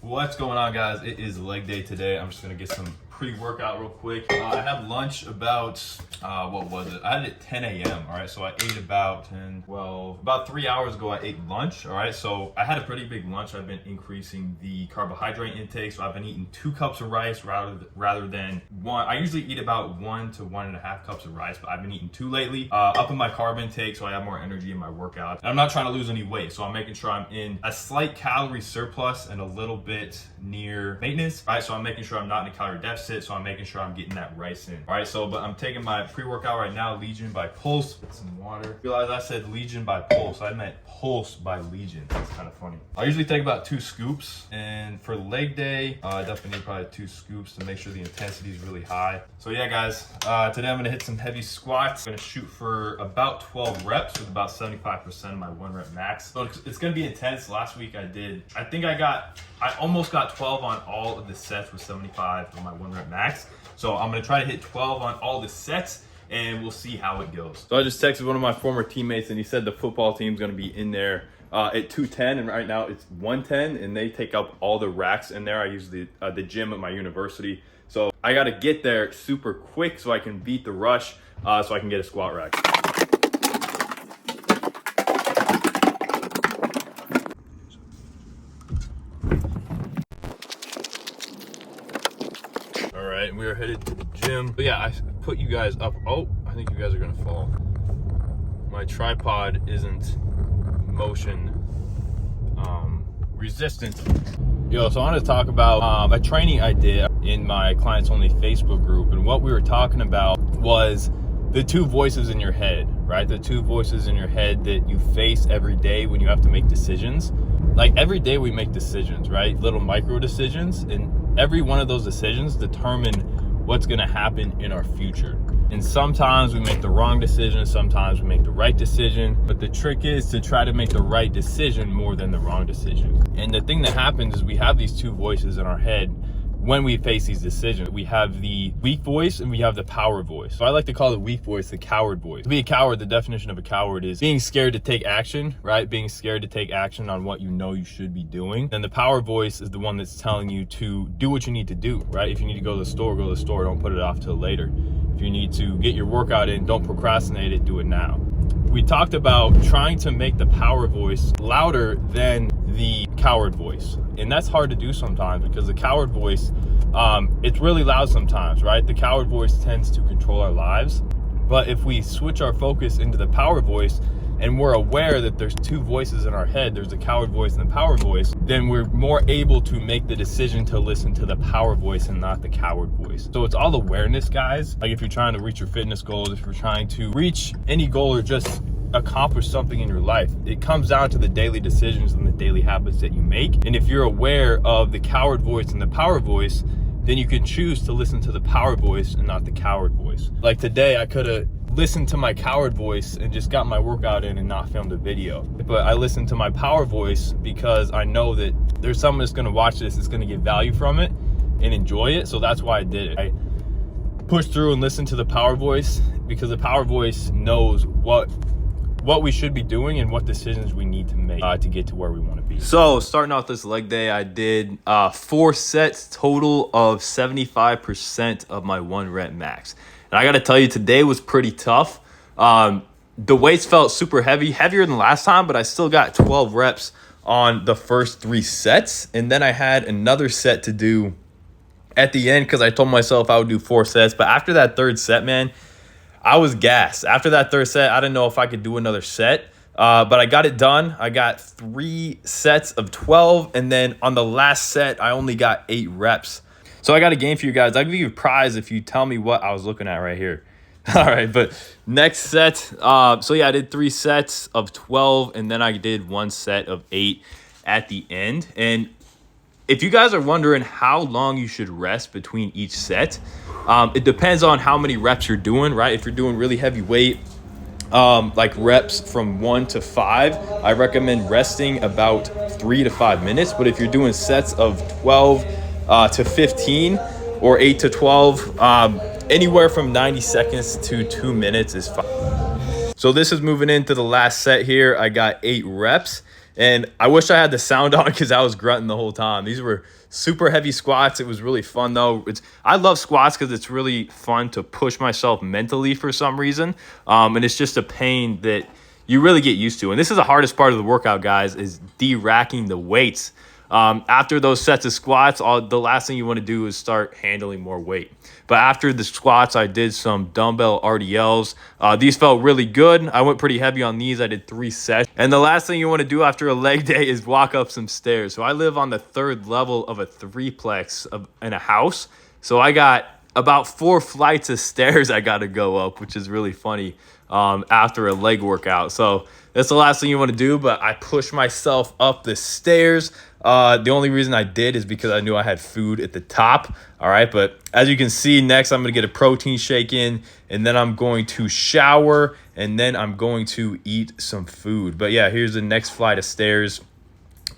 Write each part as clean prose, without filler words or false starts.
What's going on, guys? It is leg day today. I'm just gonna get some pre-workout real quick. I had lunch about what was it? I had it at 10 a.m. All right, so I ate about 10, 12, about 3 hours ago. I ate lunch. All right, so I had a pretty big lunch. I've been increasing the carbohydrate intake, so I've been eating 2 cups of rice rather than 1. I usually eat about 1 to 1.5 cups of rice, but I've been eating 2 lately. Upping my carb intake so I have more energy in my workout. And I'm not trying to lose any weight, so I'm making sure I'm in a slight calorie surplus and a little bit near maintenance. All right, so I'm making sure I'm not in a calorie deficit, so I'm making sure I'm getting that rice in. All right, so but I'm taking my pre-workout right now, Legion by Pulse. Get some water. Realize I said Legion by Pulse. I meant Pulse by Legion. That's kind of funny. I usually take about 2 scoops, and for leg day, I definitely need probably 2 scoops to make sure the intensity is really high. So yeah, guys, today I'm gonna hit some heavy squats. I'm gonna shoot for about 12 reps with about 75% of my 1 rep max. So it's gonna be intense. Last week I almost got 12 on all of the sets with 75 on my 1 rep max. So I'm gonna try to hit 12 on all the sets, and we'll see how it goes. So I just texted one of my former teammates, and he said the football team's gonna be in there at 210, and right now it's 110, and they take up all the racks in there. I use the gym at my university. So I gotta get there super quick so I can beat the rush, so I can get a squat rack. All right, we are headed to the gym. But yeah, I put you guys up. Oh, I think you guys are gonna fall. My tripod isn't motion resistant. Yo, so I want to talk about a training I did in my clients only Facebook group, and what we were talking about was the 2 voices in your head, right? The 2 voices in your head that you face every day when you have to make decisions. Like every day we make decisions, right? Little micro decisions, and every one of those decisions determine what's going to happen in our future. And sometimes we make the wrong decision, sometimes we make the right decision, but the trick is to try to make the right decision more than the wrong decision. And the thing that happens is we have these 2 voices in our head when we face these decisions. We have the weak voice and we have the power voice. So I like to call the weak voice the coward voice. To be a coward, the definition of a coward is being scared to take action, right? Being scared to take action on what you know you should be doing. And the power voice is the one that's telling you to do what you need to do, right? If you need to go to the store, go to the store. Don't put it off till later. If you need to get your workout in, don't procrastinate it, do it now. We talked about trying to make the power voice louder than the coward voice. And that's hard to do sometimes because the coward voice, it's really loud sometimes, right? The coward voice tends to control our lives. But if we switch our focus into the power voice and we're aware that there's 2 voices in our head, there's the coward voice and the power voice, then we're more able to make the decision to listen to the power voice and not the coward voice. So it's all awareness, guys. Like if you're trying to reach your fitness goals, if you're trying to reach any goal or just accomplish something in your life, it comes down to the daily decisions and the daily habits that you make. And if you're aware of the coward voice and the power voice, then you can choose to listen to the power voice and not the coward voice. Like today, I could have listened to my coward voice and just got my workout in and not filmed a video. But I listened to my power voice because I know that there's someone that's gonna watch this that's gonna get value from it and enjoy it. So that's why I did it. I pushed through and listened to the power voice because the power voice knows what we should be doing and what decisions we need to make to get to where we want to be. So starting off this leg day, I did 4 sets total of 75% of my 1 rep max. And I got to tell you, today was pretty tough. The weights felt super heavy, heavier than last time, but I still got 12 reps on the first 3 sets. And then I had another set to do at the end because I told myself I would do 4 sets. But after that 3rd set, man, I was gassed. After that 3rd set, I didn't know if I could do another set, but I got it done. I got 3 sets of 12, and then on the last set, I only got 8 reps. So I got a game for you guys. I'll give you a prize if you tell me what I was looking at right here. All right, but next set. So yeah, I did 3 sets of 12, and then I did 1 set of 8 at the end. And if you guys are wondering how long you should rest between each set, it depends on how many reps you're doing, right? If you're doing really heavy weight, like reps from 1 to 5, I recommend resting about 3 to 5 minutes. But if you're doing sets of 12 to 15 or 8 to 12, anywhere from 90 seconds to 2 minutes is fine. So this is moving into the last set here. I got 8 reps. And I wish I had the sound on because I was grunting the whole time. These were super heavy squats. It was really fun though. I love squats because it's really fun to push myself mentally for some reason. And it's just a pain that you really get used to. And this is the hardest part of the workout, guys, is de-racking the weights. After those sets of squats, the last thing you want to do is start handling more weight. But after the squats, I did some dumbbell RDLs. These felt really good. I went pretty heavy on these. I did 3 sets. And the last thing you want to do after a leg day is walk up some stairs. So I live on the 3rd level of a 3-plex in a house. So I got about 4 flights of stairs I got to go up, which is really funny after a leg workout. So that's the last thing you want to do, but I pushed myself up the stairs. The only reason I did is because I knew I had food at the top. All right, but as you can see, next I'm going to get a protein shake in, and then I'm going to shower, and then I'm going to eat some food. But yeah, here's the next flight of stairs.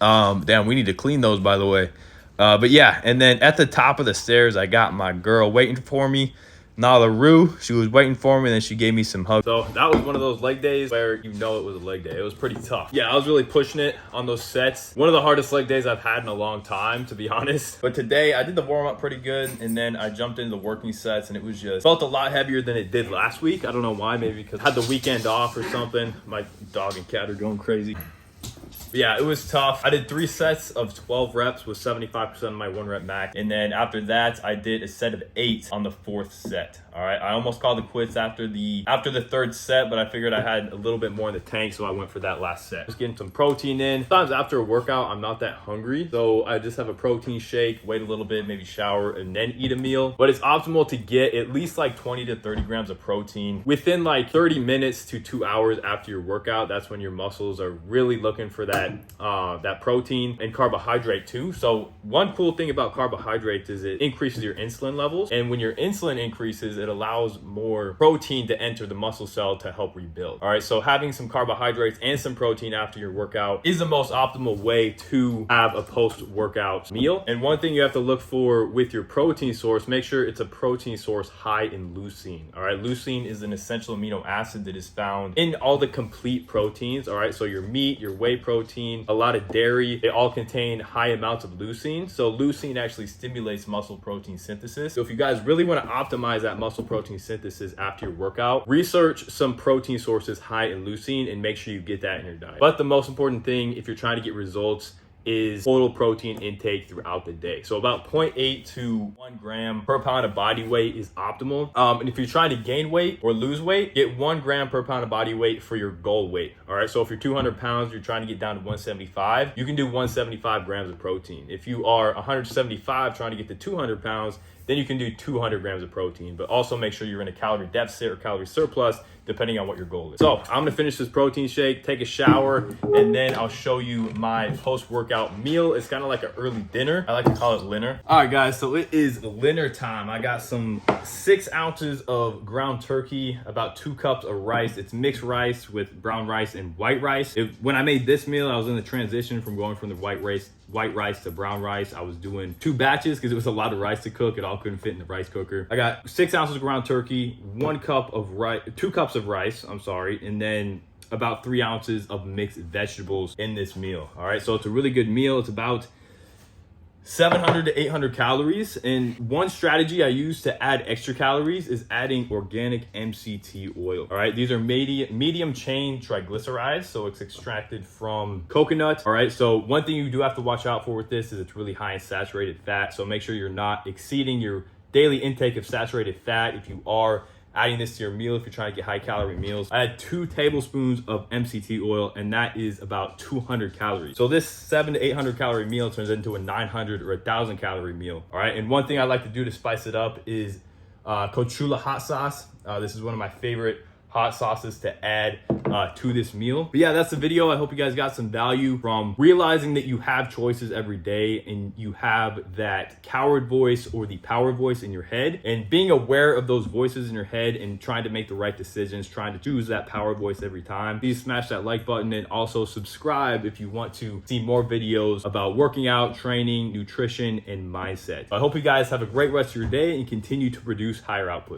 Damn, we need to clean those, by the way. But yeah, and then at the top of the stairs, I got my girl waiting for me, Nala Rue. She was waiting for me, and then she gave me some hugs. So that was one of those leg days where you know it was a leg day. It was pretty tough. Yeah, I was really pushing it on those sets. One of the hardest leg days I've had in a long time, to be honest. But today I did the warm up pretty good, and then I jumped into the working sets, and it was just felt a lot heavier than it did last week. I don't know why, maybe because I had the weekend off or something. My dog and cat are going crazy. But yeah, it was tough. I did 3 sets of 12 reps with 75% of my 1 rep max. And then after that, I did a set of 8 on the 4th set. All right, I almost called it quits after the 3rd set, but I figured I had a little bit more in the tank, so I went for that last set. Just getting some protein in. Sometimes after a workout, I'm not that hungry, so I just have a protein shake, wait a little bit, maybe shower, and then eat a meal. But it's optimal to get at least like 20 to 30 grams of protein within like 30 minutes to 2 hours after your workout. That's when your muscles are really looking for that protein and carbohydrate too. So one cool thing about carbohydrates is it increases your insulin levels, and when your insulin increases, it allows more protein to enter the muscle cell to help rebuild. All right, so having some carbohydrates and some protein after your workout is the most optimal way to have a post-workout meal. And one thing you have to look for with your protein source, make sure it's a protein source high in leucine. All right, leucine is an essential amino acid that is found in all the complete proteins. All right, so your meat, your whey protein, a lot of dairy, they all contain high amounts of leucine. So leucine actually stimulates muscle protein synthesis. So if you guys really want to optimize that muscle protein synthesis after your workout, research some protein sources high in leucine and make sure you get that in your diet. But the most important thing, if you're trying to get results, is total protein intake throughout the day. So about 0.8 to 1 gram per pound of body weight is optimal. And if you're trying to gain weight or lose weight, get 1 gram per pound of body weight for your goal weight. All right, so if you're 200 pounds, you're trying to get down to 175, you can do 175 grams of protein. If you are 175 trying to get to 200 pounds, then you can do 200 grams of protein, but also make sure you're in a calorie deficit or calorie surplus, depending on what your goal is. So I'm gonna finish this protein shake, take a shower, and then I'll show you my post-workout meal. It's kind of like an early dinner. I like to call it dinner. All right, guys, so it is dinner time. I got some 6 ounces of ground turkey, about 2 cups of rice. It's mixed rice with brown rice and white rice. When I made this meal, I was in the transition from going from the white rice to brown rice. I was doing 2 batches because it was a lot of rice to cook. It all couldn't fit in the rice cooker. I got 6 ounces of ground turkey, 2 cups of rice, and then about 3 ounces of mixed vegetables in this meal. All right, so it's a really good meal. It's about 700 to 800 calories. And one strategy I use to add extra calories is adding organic MCT oil. All right, these are medium chain triglycerides, so it's extracted from coconut. All right, so one thing you do have to watch out for with this is it's really high in saturated fat. So make sure you're not exceeding your daily intake of saturated fat if you are adding this to your meal, if you're trying to get high calorie meals. I had 2 tablespoons of MCT oil, and that is about 200 calories. So this 700 to 800 calorie meal turns into a 900 or 1,000 calorie meal. All right, and one thing I like to do to spice it up is Coachella hot sauce. This is one of my favorite hot sauces to add to this meal. But yeah, that's the video. I hope you guys got some value from realizing that you have choices every day and you have that coward voice or the power voice in your head, and being aware of those voices in your head and trying to make the right decisions, trying to choose that power voice every time. Please smash that like button and also subscribe if you want to see more videos about working out, training, nutrition, and mindset. I hope you guys have a great rest of your day and continue to produce higher outputs.